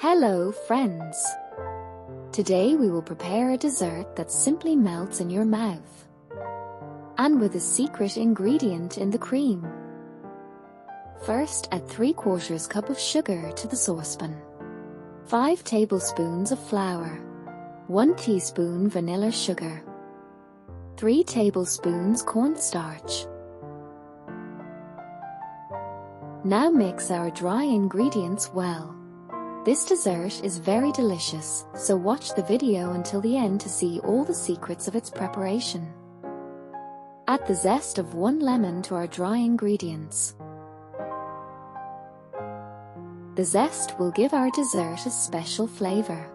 Hello, friends! Today we will prepare a dessert that simply melts in your mouth, and with a secret ingredient in the cream. First, add 3/4 cup of sugar to the saucepan, 5 tablespoons of flour, 1 teaspoon vanilla sugar, 3 tablespoons cornstarch. Now mix our dry ingredients well. This dessert is very delicious, so watch the video until the end to see all the secrets of its preparation. Add the zest of 1 lemon to our dry ingredients. The zest will give our dessert a special flavor.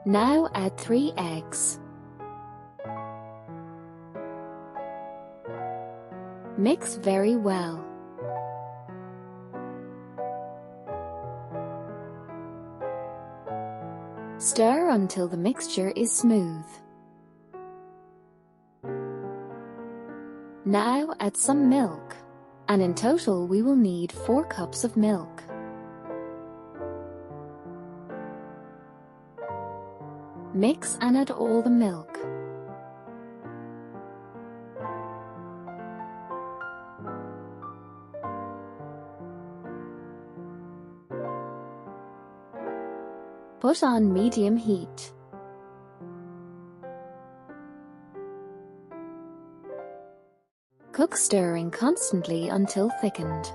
Now add 3 eggs. Mix very well. Stir until the mixture is smooth. Now add some milk, and in total we will need 4 cups of milk. Mix and add all the milk. Put on medium heat. Cook stirring constantly until thickened.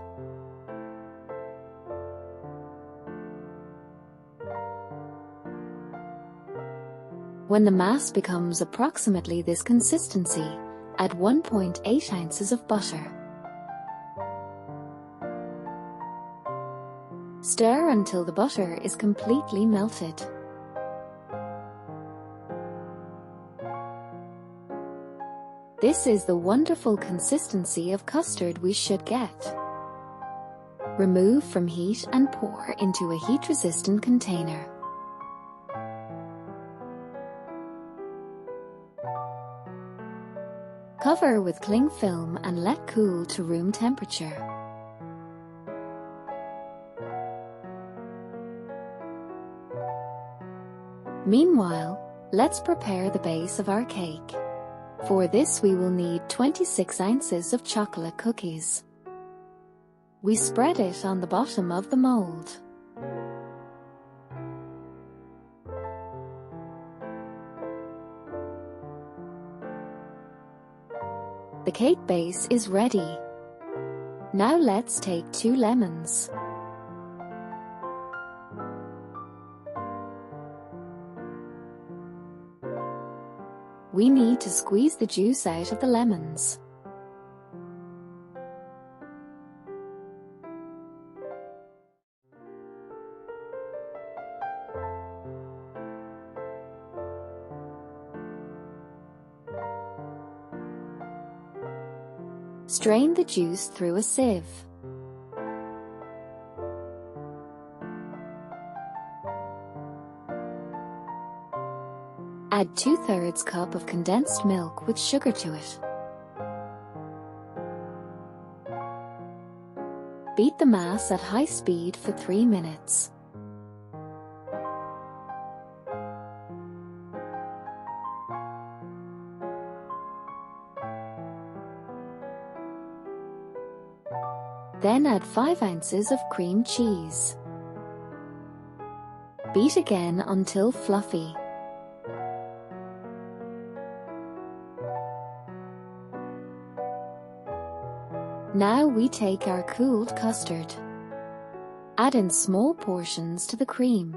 When the mass becomes approximately this consistency, add 1.8 ounces of butter. Stir until the butter is completely melted. This is the wonderful consistency of custard we should get. Remove from heat and pour into a heat-resistant container. Cover with cling film and let cool to room temperature. Meanwhile, let's prepare the base of our cake. For this we will need 26 ounces of chocolate cookies. We spread it on the bottom of the mold. The cake base is ready. Now let's take 2 lemons. We need to squeeze the juice out of the lemons. Strain the juice through a sieve. Add 2/3 cup of condensed milk with sugar to it. Beat the mass at high speed for 3 minutes. Then add 5 ounces of cream cheese. Beat again until fluffy. Now we take our cooled custard. Add in small portions to the cream.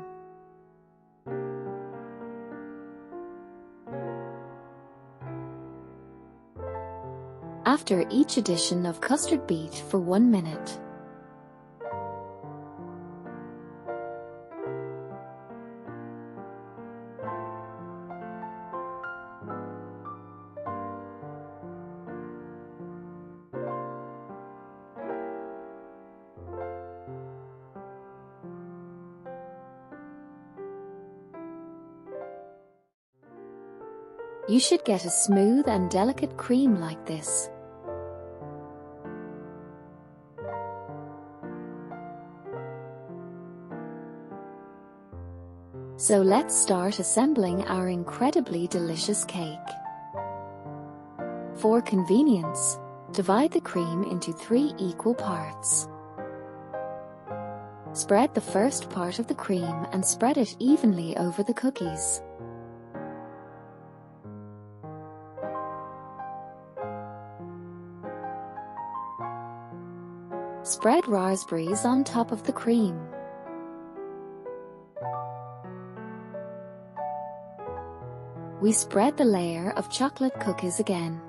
After each addition of custard, beat for 1 minute. You should get a smooth and delicate cream like this. So let's start assembling our incredibly delicious cake. For convenience, divide the cream into 3 equal parts. Spread the first part of the cream and spread it evenly over the cookies. Spread raspberries on top of the cream. We spread the layer of chocolate cookies again.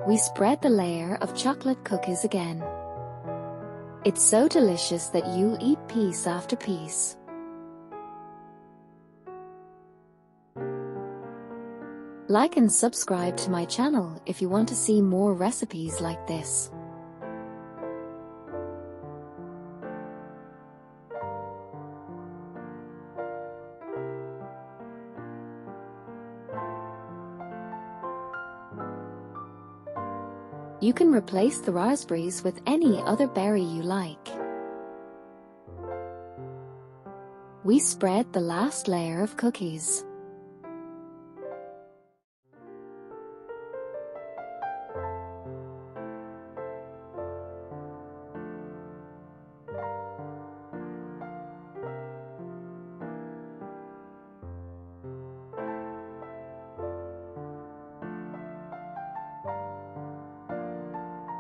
We spread the layer of chocolate cookies again. It's so delicious that you'll eat piece after piece. Like and subscribe to my channel if you want to see more recipes like this. You can replace the raspberries with any other berry you like. We spread the last layer of cookies.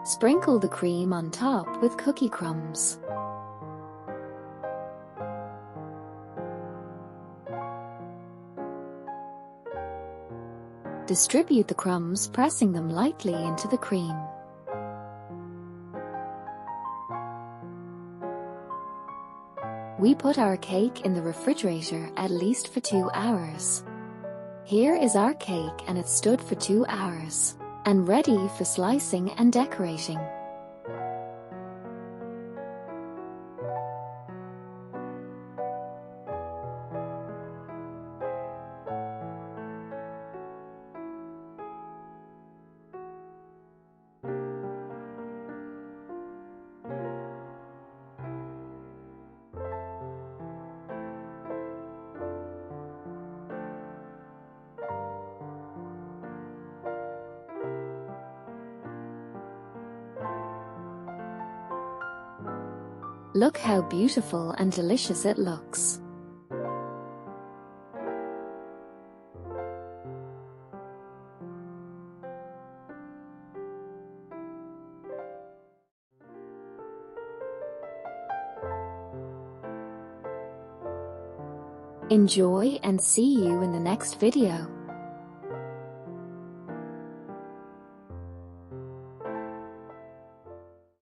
Sprinkle the cream on top with cookie crumbs. Distribute the crumbs, pressing them lightly into the cream. We put our cake in the refrigerator at least for 2 hours. Here is our cake, and it stood for 2 hours. And ready for slicing and decorating. Look how beautiful and delicious it looks. Enjoy and see you in the next video.